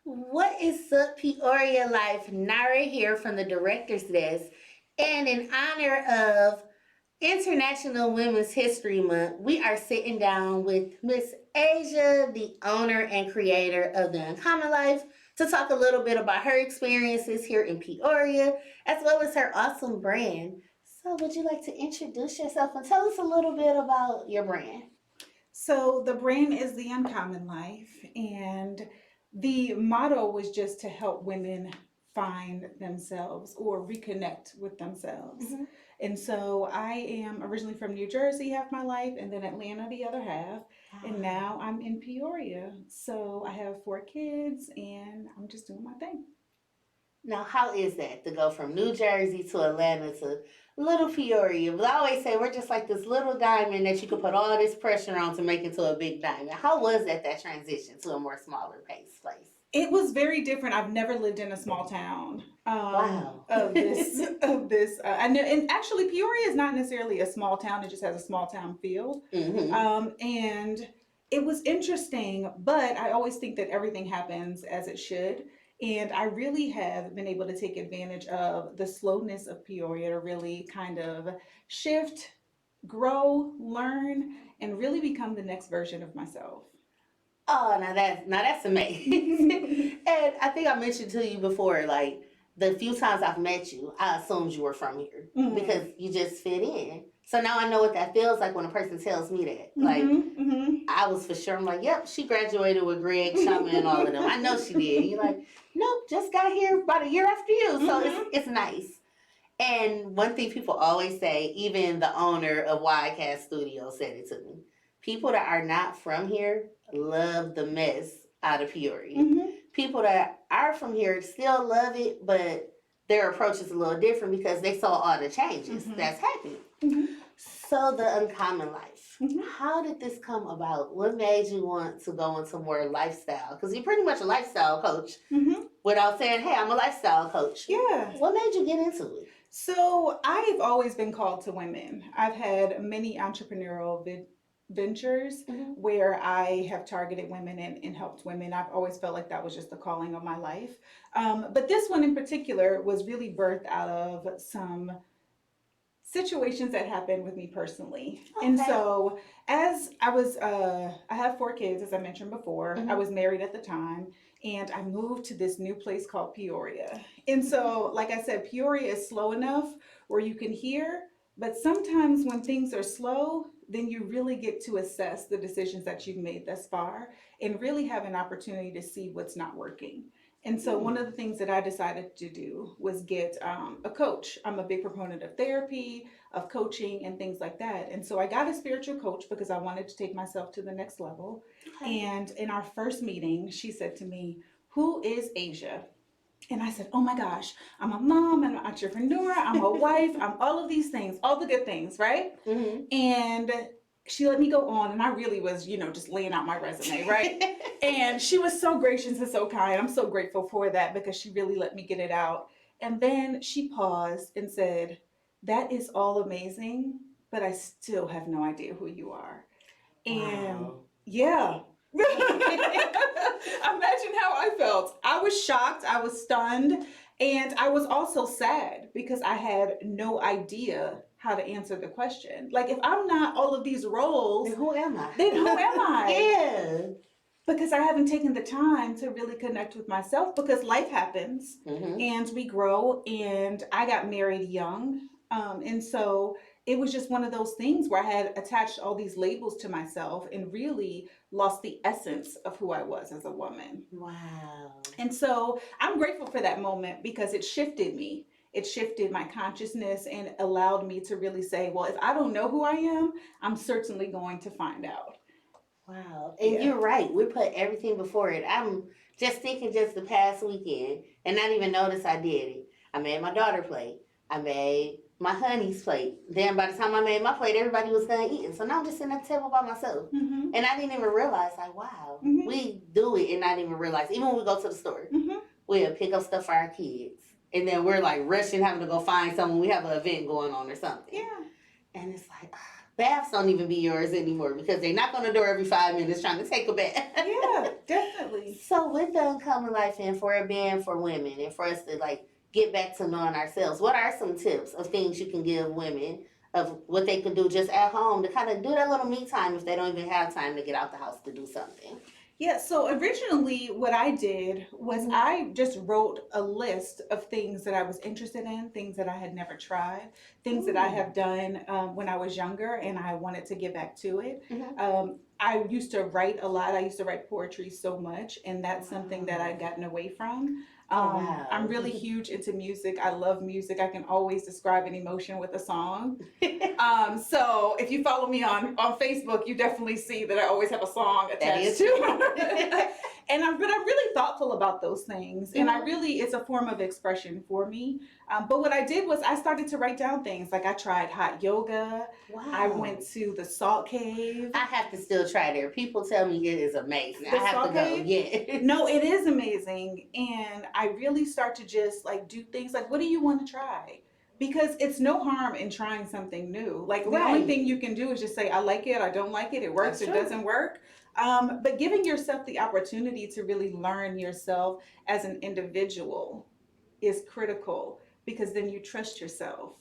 What is up, Peoria Life? Nara here from the Director's Desk. And in honor of International Women's History Month, we are sitting down with Miss Asya, the owner and creator of The Uncommon Life, to talk a little bit about her experiences here in Peoria, as well as her awesome brand. So, would you like to introduce yourself and tell us a little bit about your brand? So the brand is The Uncommon Life, and the motto was just to help women find themselves or reconnect with themselves. Mm-hmm. And so I am originally from New Jersey half my life, and then Atlanta the other half, and now I'm in Peoria. So I have 4 kids, and I'm just doing my thing. Now, how is that to go from New Jersey to Atlanta to little Peoria? But I always say we're just like this little diamond that you could put all this pressure on to make into a big diamond. How was that transition to a more smaller pace place? It was very different. I've never lived in a small town. Wow. I know, and actually, Peoria is not necessarily a small town. It just has a small town feel. Mm-hmm. And it was interesting, but I always think that everything happens as it should. And I really have been able to take advantage of the slowness of Peoria to really kind of shift, grow, learn, and really become the next version of myself. Oh, now that's amazing. And I think I mentioned to you before, like the few times I've met you, I assumed you were from here Mm-hmm. because you just fit in. So now I know what that feels like when a person tells me that. Like Mm-hmm. I was for sure. I'm like, yep, she graduated with Greg, Chama, and all of them. I know she did. You're like, nope, just got here about a year after you. So Mm-hmm. it's nice. And one thing people always say, even the owner of Widecast Studios said it to me. People that are not from here love the mess out of Peoria. Mm-hmm. People that are from here still love it, but their approach is a little different because they saw all the changes Mm-hmm. that's happening. Mm-hmm. So the uncommon life. Mm-hmm. How did this come about? What made you want to go into more lifestyle? Because you're pretty much a lifestyle coach Mm-hmm. without saying, hey, I'm a lifestyle coach. Yeah. What made you get into it? So I've always been called to women. I've had many entrepreneurial ventures Mm-hmm. where I have targeted women and helped women. I've always felt like that was just the calling of my life. But this one in particular was really birthed out of some situations that happened with me personally. And Okay. so, as I was, I have 4 kids, as I mentioned before. I Mm-hmm. was married at the time, and I moved to this new place called Peoria. And so, like I said, Peoria is slow enough where you can hear, but sometimes when things are slow, then you really get to assess the decisions that you've made thus far and really have an opportunity to see what's not working. And so, one of the things that I decided to do was get a coach. I'm a big proponent of therapy, of coaching, and things like that. And so, I got a spiritual coach because I wanted to take myself to the next level. Okay. And in our first meeting, she said to me, "Who is Asia?" And I said, "Oh my gosh, I'm a mom, I'm an entrepreneur, I'm a wife, I'm all of these things, all the good things, right?" Mm-hmm. And she let me go on, and I really was, just laying out my resume, right? And she was so gracious and so kind. I'm so grateful for that because she really let me get it out. And then she paused and said, "That is all amazing, but I still have no idea who you are." And Wow. yeah. Imagine how I felt. I was shocked, I was stunned, and I was also sad because I had no idea how to answer the question. Like, if I'm not all of these roles, Then who am I? then who am I? Yeah. Because I haven't taken the time to really connect with myself because life happens Mm-hmm. and we grow. And I got married young. And so it was just one of those things where I had attached all these labels to myself and really lost the essence of who I was as a woman. Wow. And so I'm grateful for that moment because it shifted me. It shifted my consciousness and allowed me to really say, well, if I don't know who I am, I'm certainly going to find out. Wow. And Yeah. you're right. We put everything before it. I'm just thinking just the past weekend and not even notice I did it. I made my daughter plate. I made my honey's plate. Then by the time I made my plate, everybody was done eating. So now I'm just sitting at the table by myself. Mm-hmm. And I didn't even realize, like, wow, Mm-hmm. we do it and not even realize. Even when we go to the store, Mm-hmm. we'll pick up stuff for our kids. And then we're like rushing, having to go find someone. We have an event going on or something. Yeah. And it's like, Baths don't even be yours anymore because they knock on the door every 5 minutes trying to take a bath. Yeah, definitely. So with the uncommon life and for it being for women and for us to like get back to knowing ourselves, what are some tips of things you can give women of what they can do just at home to kind of do that little me time if they don't even have time to get out the house to do something? Yeah, so originally what I did was Mhm. I just wrote a list of things that I was interested in, things that I had never tried, things that I Mm. have done when I was younger and I wanted to get back to it. Mhm. I used to write a lot. I used to write poetry so much, and that's something that Wow. I'd gotten away from. Oh I'm wow. really huge into music. I love music. I can always describe an emotion with a song. So if you follow me on Facebook, you definitely see that I always have a song That attached is to. true. And I'm really thoughtful about those things, and I Mhm. really it's a form of expression for me. But what I did was I started to write down things like I tried hot yoga. I Wow. went to the salt cave. I have to still try there. People tell me it is amazing. I The have to salt go. cave? Yeah. No, it is amazing. And I really start to just like do things like, what do you want to try? Because it's no harm in trying something new. Like the only Right. thing you can do is just say, I like it, I don't like it, it works, That's it true. doesn't work. But giving yourself the opportunity to really learn yourself as an individual is critical because then you trust yourself.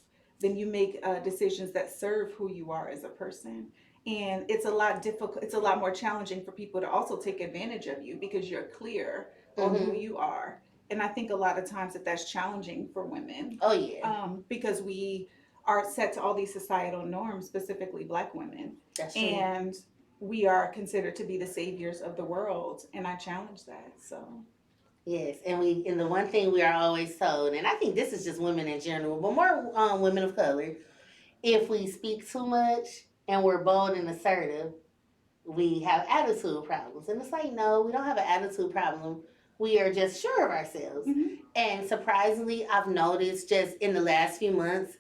Then you make decisions that serve who you are as a person. And it's a lot difficult, it's a lot more challenging for people to also take advantage of you because you're clear on who Mhm. you are. And I think a lot of times that's challenging for women Oh yeah. because we are set to all these societal norms, specifically Black women. That's true. And we are considered to be the saviors of the world. And I challenge that. So, Yes, and the one thing we are always told, and I think this is just women in general, but more women of color, if we speak too much and we're bold and assertive, we have attitude problems. And it's like, no, we don't have an attitude problem. We are just sure of ourselves. mhm, And surprisingly, I've noticed just in the last few months,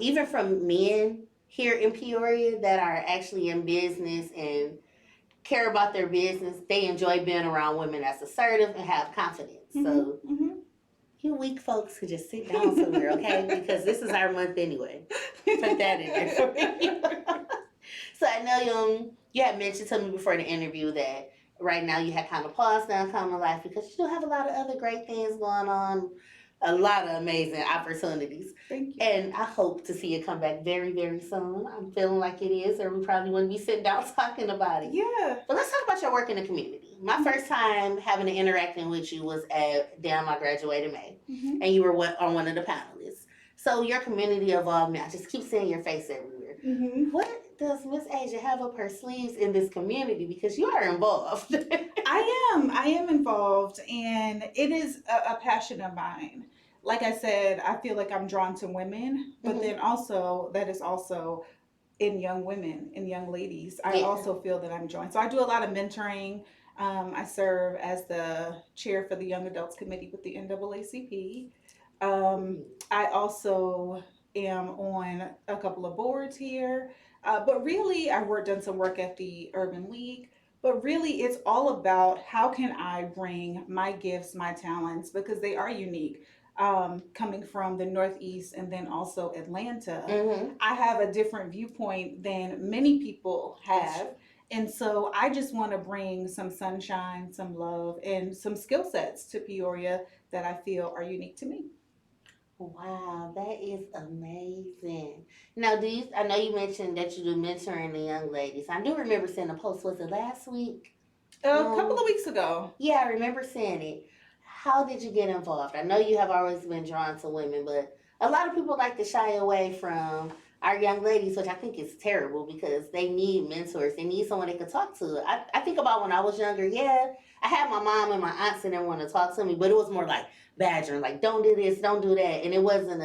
even from men here in Peoria that are actually in business and care about their business, they enjoy being around women that's assertive and have confidence. mhm, So mhm. you weak folks could just sit down somewhere, okay? Because this is our month anyway. Put that in there for me. So I know you had mentioned to me before the interview that right now you had kind of paused down common life because you do have a lot of other great things going on, a lot of amazing opportunities. Thank you. And I hope to see it come back very, very soon. I'm feeling like it is, or we probably wouldn't be sitting down talking about it. Yeah. But let's talk about your work in the community. My first time having an interacting with you was at Damn I Graduated May, Mhm, and you were on one of the panelists. So your community evolved now. Just keep seeing your face everywhere. mhm. What does Miss Asia have up her sleeves in this community? Because you are involved. I am involved, and it is a passion of mine. Like I said, I feel like I'm drawn to women, but Mhm. then also that is also in young women, in young ladies. I Yeah. also feel that I'm joined. So I do a lot of mentoring. I serve as the chair for the Young Adults Committee with the NAACP. Um, Mm. I also am on a couple of boards here. But really, I worked done some work at the Urban League. But really, it's all about how can I bring my gifts, my talents, because they are unique. Coming from the Northeast and then also Atlanta, Mm-hmm. I have a different viewpoint than many people That's have. true. And so I just want to bring some sunshine, some love, and some skill sets to Peoria that I feel are unique to me. Wow, that is amazing. Now, do you? I know you mentioned that you do mentoring the young ladies. I do remember seeing a post. Was it last week? A couple Um, of weeks ago. yeah, I remember seeing it. How did you get involved? I know you have always been drawn to women, but a lot of people like to shy away from our young ladies, which I think is terrible because they need mentors. They need someone they can talk to. I think about when I was younger, yeah, I had my mom and my aunts and everyone to talk to me, but it was more like badgering, like, don't do this, don't do that. And it wasn't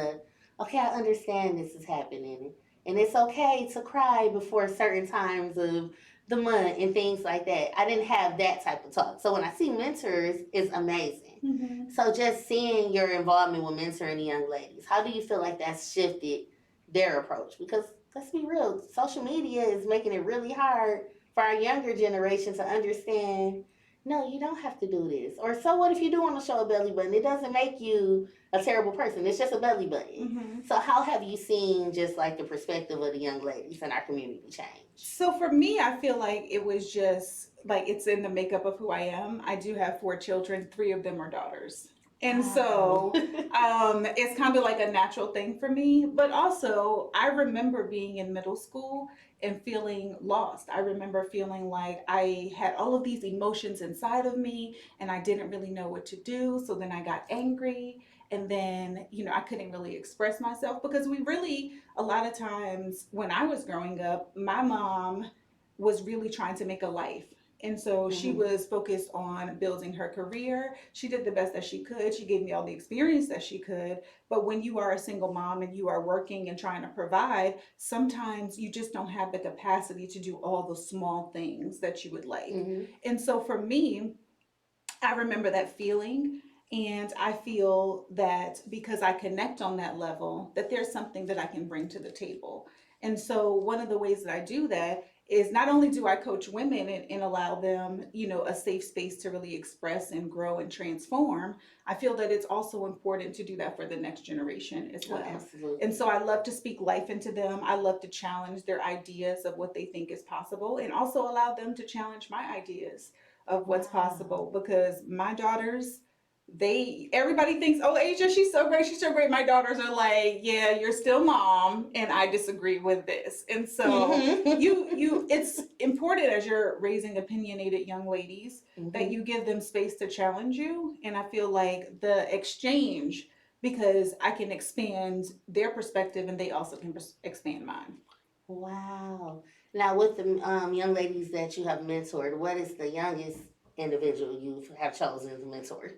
okay, I understand this is happening. And it's okay to cry before certain times of the month and things like that. I didn't have that type of talk. So when I see mentors, it's amazing. Mm-hmm. So just seeing your involvement with mentoring the young ladies, how do you feel like that's shifted their approach? Because let's be real, social media is making it really hard for our younger generation to understand no, you don't have to do this. Or so what if you do want to show a belly button? It doesn't make you a terrible person. It's just a belly button. Mm-hmm. So how have you seen just like the perspective of the young ladies in our community change? So for me, I feel like it was just like it's in the makeup of who I am. I do have 4 children, 3 of them are daughters. And Wow. so it's kind of like a natural thing for me. But also, I remember being in middle school and feeling lost. I remember feeling like I had all of these emotions inside of me and I didn't really know what to do. So then I got angry. And then, I couldn't really express myself because we really, a lot of times when I was growing up, my mom was really trying to make a life. And so she Hmm. was focused on building her career. She did the best that she could. She gave me all the experience that she could. But when you are a single mom and you are working and trying to provide, sometimes you just don't have the capacity to do all the small things that you would like. Hmm. And so for me, I remember that feeling. And I feel that because I connect on that level, that there's something that I can bring to the table. And so one of the ways that I do that is not only do I coach women and allow them, a safe space to really express and grow and transform, I feel that it's also important to do that for the next generation as Oh, well. And absolutely. so I love to speak life into them. I love to challenge their ideas of what they think is possible and also allow them to challenge my ideas of what's Wow. possible because my daughters, everybody thinks, oh, Asia, she's so great, she's so great. My daughters are like, yeah, you're still mom and I disagree with this. And so Hmm. it's important as you're raising opinionated young ladies that Hmm. you give them space to challenge you. And I feel like the exchange, because I can expand their perspective and they also can expand mine. Wow. Now, with the young ladies that you have mentored, what is the youngest individual you have chosen to mentor?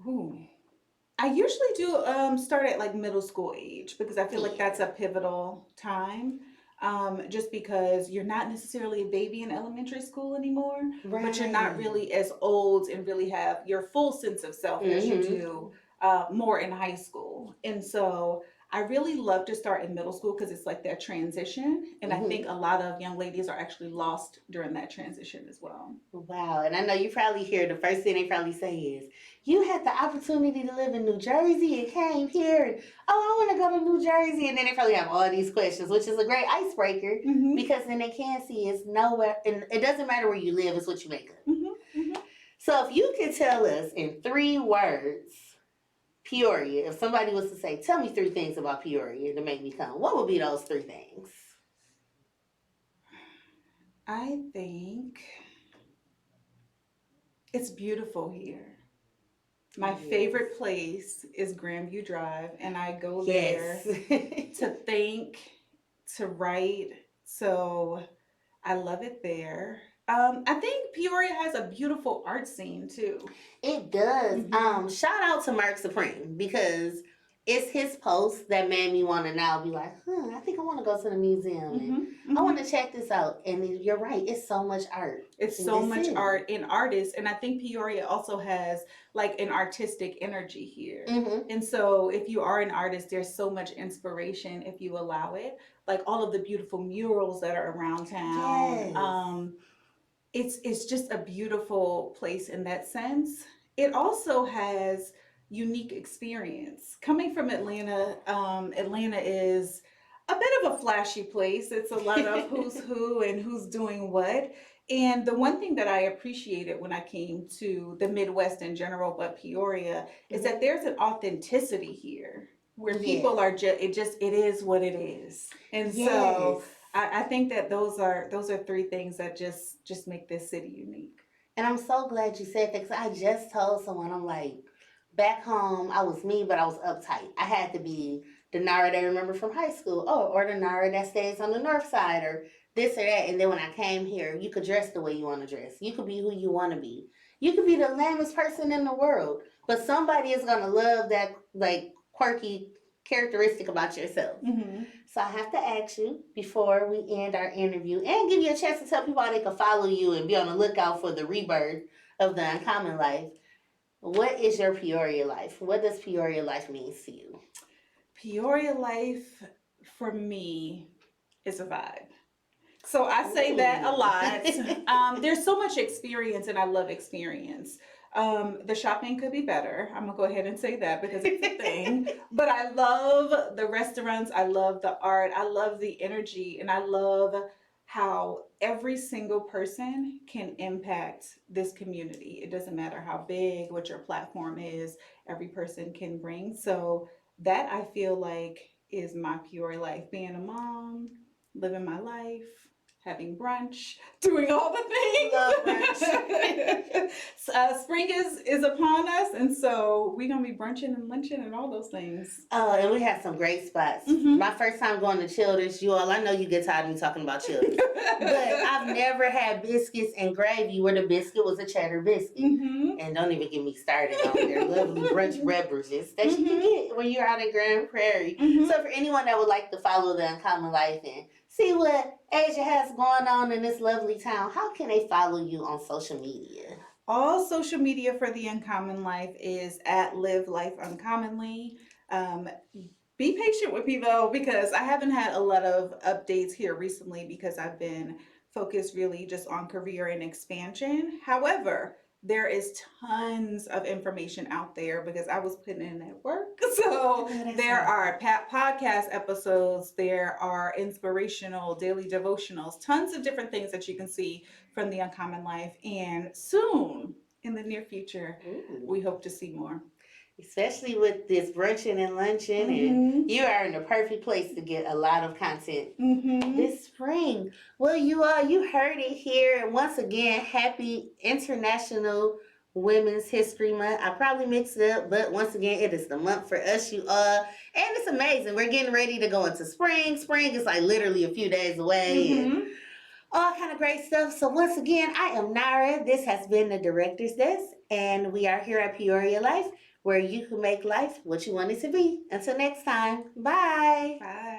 Ooh. I usually do start at like middle school age because I feel like Yeah. that's a pivotal time. Just because you're not necessarily a baby in elementary school anymore, but you're not Right. really as old and really have your full sense of self as you Hmm. do more in high school. And so I really love to start in middle school because it's like that transition. And I Hmm. think a lot of young ladies are actually lost during that transition as well. Wow. And I know you probably hear the first thing they probably say is, you had the opportunity to live in New Jersey and came here. And, oh, I want to go to New Jersey. And then they probably have all these questions, which is a great icebreaker Mm-hmm. because then they can see it's nowhere. And it doesn't matter where you live, it's what you make of. Mm-hmm. Mm-hmm. So if you could tell us in 3 words, Peoria, if somebody was to say, tell me 3 things about Peoria to make me come, what would be those 3 things? I think it's beautiful here. My Yes. favorite place is Grandview Drive, and I go Yes. there to think, to write. So I love it there. I think Peoria has a beautiful art scene too. It does. Mm-hmm. Shout out to Mark Supreme because it's his post that made me want to now be like, I think I want to go to the museum and Mm-hmm. I Mm-hmm. want to check this out. And you're right, it's so much art It's in so this much city. art and artists, and I think Peoria also has like an artistic energy here. Mm-hmm. And so, if you are an artist, there's so much inspiration if you allow it. Like all of the beautiful murals that are around town. Yes. It's just a beautiful place in that sense. It also has unique experience. Coming from Atlanta, Atlanta is a bit of a flashy place. It's a lot of who's who and who's doing what. And the one thing that I appreciated when I came to the Midwest in general, but Peoria, is Mm-hmm. that there's an authenticity here where people Yes. are it is what it is. And Yes. so I think that those are 3 things that just make this city unique. And I'm so glad you said that because I just told someone, I'm like, back home, I was me, but I was uptight. I had to be the Nara they remember from high school, or the Nara that stays on the north side, or this or that. And then when I came here, you could dress the way you want to dress. You could be who you want to be. You could be the lamest person in the world, but somebody is gonna love that like quirky characteristic about yourself. Mm-hmm. So I have to ask you before we end our interview and give you a chance to tell people how they can follow you and be on the lookout for the rebirth of the uncommon life. What is your Peoria life? What does Peoria life mean to you? Peoria life for me is a vibe. So I say that a Ooh. lot. There's so much experience, and I love experience. The shopping could be better. I'm gonna go ahead and say that because it's a thing. But I love the restaurants. I love the art. I love the energy, and I love how every single person can impact this community. It doesn't matter how big, what your platform is. Every person can bring. So that I feel like is my Peoria life. Being a mom, living my life, having brunch, doing all the Love things. Spring is upon us, and so we're gonna be brunching and lunching and all those things. Oh, and we have some great spots. Mhm. My first time going to Childers, you all, I know you get tired of me talking about Childers, but I've never had biscuits and gravy where the biscuit was a cheddar biscuit. Mhm. And don't even get me started on their lovely brunch beverages that you can get when you're out in Grand Prairie. Mhm. So for anyone that would like to follow the Uncommon Life and see what Asia has going on in this lovely town, how can they follow you on social media? All social media for the Uncommon Life is at Live Life Uncommonly. Um, be patient with me though, because I haven't had a lot of updates here recently because I've been focused really just on career and expansion. However, there is tons of information out there because I was putting in that work. So there are podcast episodes, there are inspirational daily devotionals, tons of different things that you can see from the Uncommon Life. And soon, in the near future, Ooh. we hope to see more. Especially with this brunching and luncheon, and you are in the perfect place to get a lot of content this spring. Well, you all, you heard it here. And once again, happy International Women's History Month. I probably mixed it up, but once again, it is the month for us, you all. And it's amazing. We're getting ready to go into spring. Spring is like literally a few days away. And all kind of great stuff. So once again, I am Nara. This has been the Director's Desk, and we are here at Peoria Life, where you can make life what you want it to be. Until next time, bye. Bye.